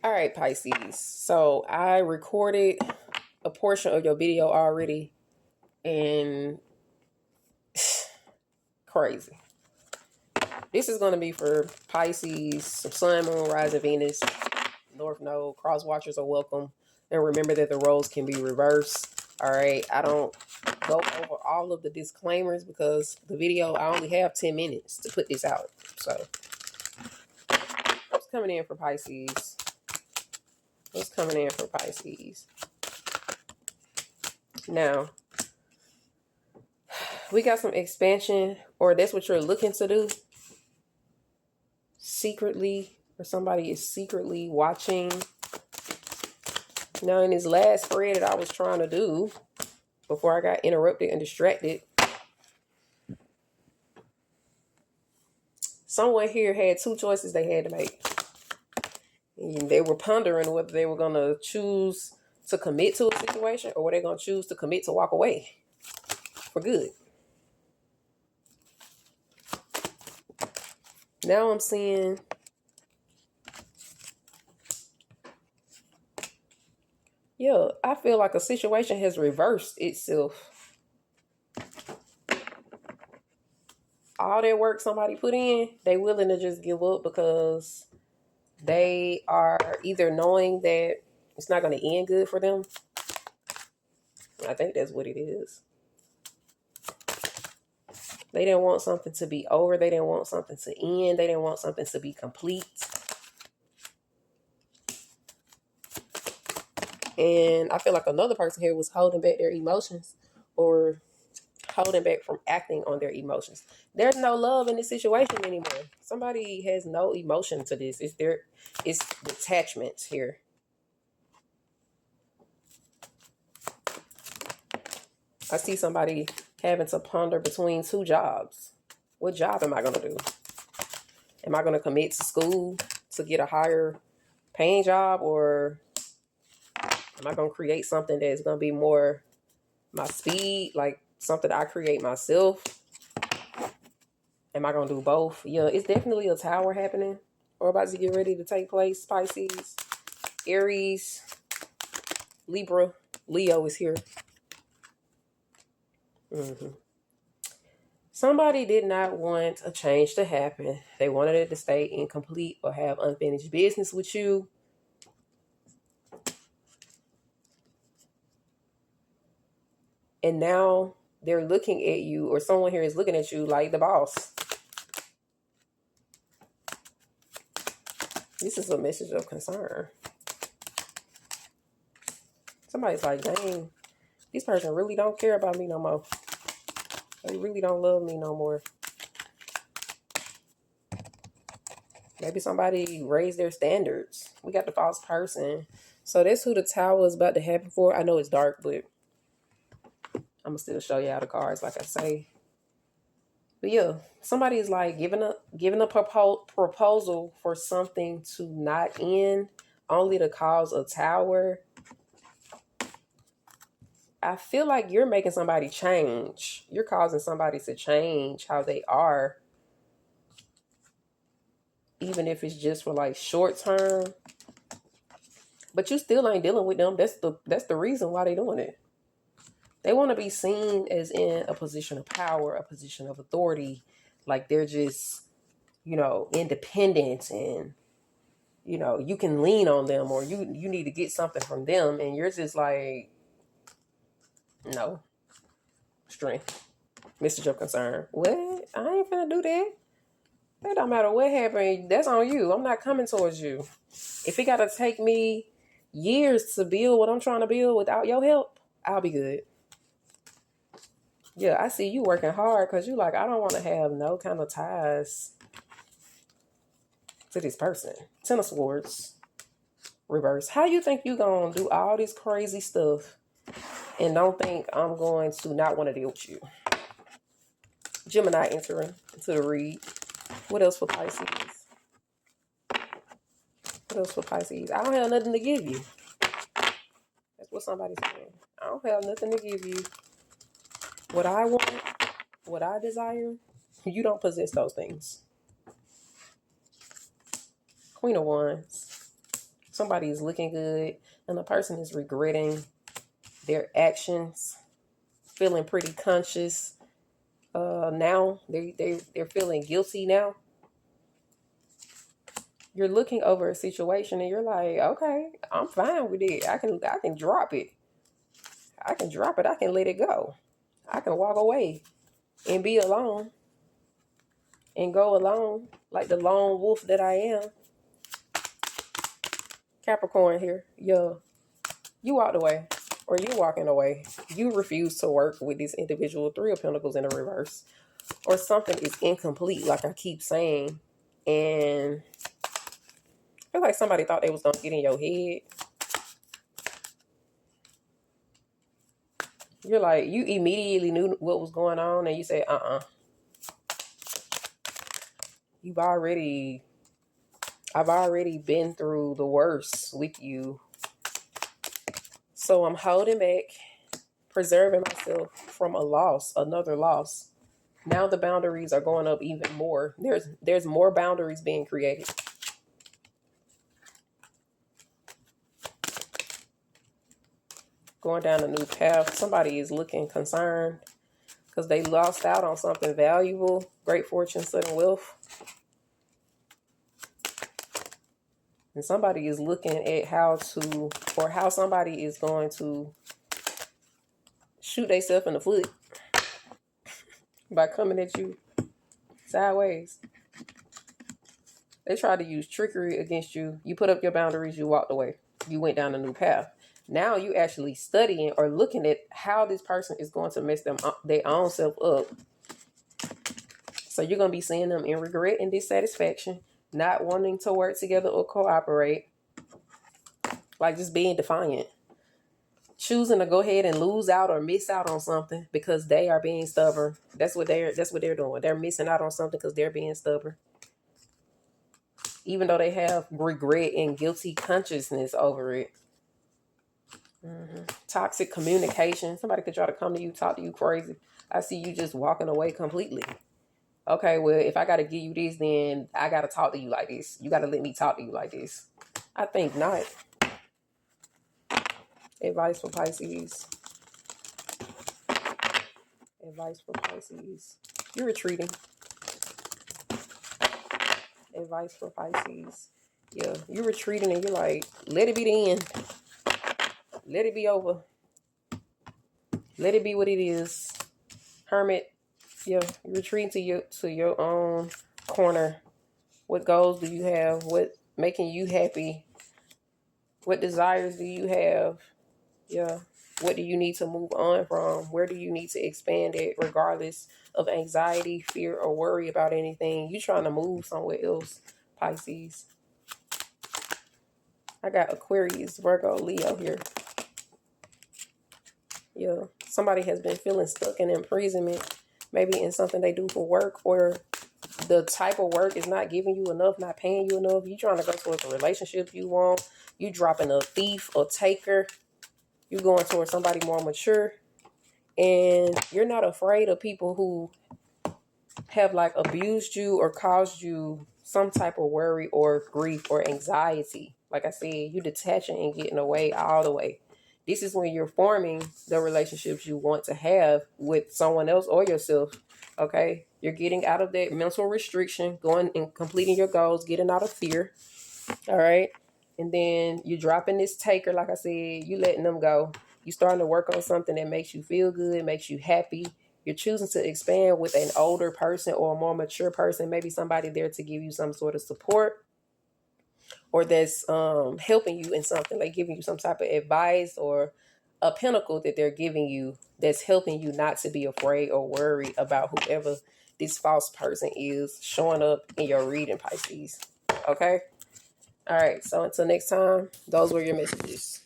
All right, Pisces. So I recorded a portion of your video already, and crazy. This is going to be for Pisces, Sun, Moon, Rising, Venus, North Node. Cross watchers are welcome. And remember that the roles can be reversed. All right. I don't go over all of the disclaimers because the video, I only have 10 minutes to put this out. So, what's coming in for Pisces? What's coming in for Pisces? Now, we got some expansion, or that's what you're looking to do secretly, or somebody is secretly watching. Now, in this last spread that I was trying to do before I got interrupted and distracted, someone here had two choices they had to make. And they were pondering whether they were going to choose to commit to a situation or were they going to choose to commit to walk away for good. Now I'm seeing I feel like a situation has reversed itself. All that work somebody put in, they willing to just give up because they are either knowing that it's not going to end good for them. I think that's what it is. They didn't want something to be over. They didn't want something to end. They didn't want something to be complete. And I feel like another person here was holding back their emotions or holding back from acting on their emotions. There's no love in this situation anymore. Somebody has no emotion to this. It's detachment here. I see somebody having to ponder between two jobs. What job am I going to do? Am I going to commit to school to get a higher paying job, or am I going to create something that's going to be more my speed, like something I create myself? Am I going to do both? Yeah, it's definitely a tower happening or about to get ready to take place. Pisces, Aries, Libra, Leo is here. Somebody did not want a change to happen. They wanted it to stay incomplete or have unfinished business with you. And now they're looking at you, or someone here is looking at you like the boss. This is a message of concern. Somebody's like, dang, this person really don't care about me no more. They really don't love me no more. Maybe somebody raised their standards. We got the false person. So that's who the tower is about to happen for. I know it's dark, but I'm going to still show you all the cards, like I say. But yeah, somebody is like giving a proposal for something to not end, only to cause a tower. I feel like you're making somebody change. You're causing somebody to change how they are, even if it's just for like short term. But you still ain't dealing with them. That's the reason why they're doing it. They want to be seen as in a position of power, a position of authority, like they're just, independent, and you can lean on them, or you need to get something from them, and you're just like, no, strength. Message of concern. What? I ain't finna do that. That don't matter what happened. That's on you. I'm not coming towards you. If it gotta take me years to build what I'm trying to build without your help, I'll be good. Yeah, I see you working hard because you like, I don't want to have no kind of ties to this person. Ten of Swords, reverse. How you think you gonna do all this crazy stuff and don't think I'm going to not want to deal with you? Gemini entering into the read. What else for Pisces? What else for Pisces? I don't have nothing to give you. That's what somebody's saying. I don't have nothing to give you. What I want, what I desire, you don't possess those things. Queen of Wands. Somebody is looking good and the person is regretting their actions, feeling pretty conscious. Now they're feeling guilty now. You're looking over a situation and you're like, okay, I'm fine with it. I can drop it. I can drop it. I can let it go. I can walk away and be alone and go alone like the lone wolf that I am. Capricorn here. Yeah. You walked away or you walking away. You refuse to work with this individual. 3 of Pentacles in the reverse. Or something is incomplete, like I keep saying. And I feel like somebody thought they was going to get in your head. You're like, you immediately knew what was going on and you say, I've already been through the worst with you. So I'm holding back, preserving myself from a loss, another loss. Now the boundaries are going up even more. There's more boundaries being created. Going down a new path. Somebody is looking concerned because they lost out on something valuable. Great fortune, sudden wealth. And somebody is looking at how somebody is going to shoot themselves in the foot by coming at you sideways. They tried to use trickery against you. You put up your boundaries. You walked away. You went down a new path. Now you actually studying or looking at how this person is going to mess their own self up. So you're going to be seeing them in regret and dissatisfaction, not wanting to work together or cooperate, like just being defiant, choosing to go ahead and lose out or miss out on something because they are being stubborn. That's what they're doing. They're missing out on something because they're being stubborn. Even though they have regret and guilty consciousness over it. Toxic communication. Somebody could try to come to you, talk to you crazy. I see you just walking away completely. Okay, well, if I got to give you this, then I got to talk to you like this. You got to let me talk to you like this. I think not. Advice for Pisces. Advice for Pisces. You're retreating. Advice for Pisces. Yeah, you're retreating and you're like, let it be the end. Let it be over. Let it be what it is. Hermit. Yeah, you're retreating to your own corner. What goals do you have? What making you happy? What desires do you have? Yeah. What do you need to move on from? Where do you need to expand it regardless of anxiety, fear, or worry about anything? You trying to move somewhere else, Pisces. I got Aquarius, Virgo, Leo here. Yeah. Somebody has been feeling stuck in imprisonment, maybe in something they do for work, or the type of work is not giving you enough, not paying you enough. You trying to go towards a relationship you want. You dropping a thief or taker. You going towards somebody more mature. And you're not afraid of people who have like abused you or caused you some type of worry or grief or anxiety. Like I said, you detaching and getting away all the way. This is when you're forming the relationships you want to have with someone else or yourself. Okay? You're getting out of that mental restriction, going and completing your goals, getting out of fear. All right? And then you're dropping this taker, like I said, you letting them go. You're starting to work on something that makes you feel good, makes you happy. You're choosing to expand with an older person or a more mature person, maybe somebody there to give you some sort of support, or that's helping you in something, like giving you some type of advice or a pinnacle that they're giving you that's helping you not to be afraid or worried about whoever this false person is showing up in your reading, Pisces. Okay? All right, so until next time, those were your messages.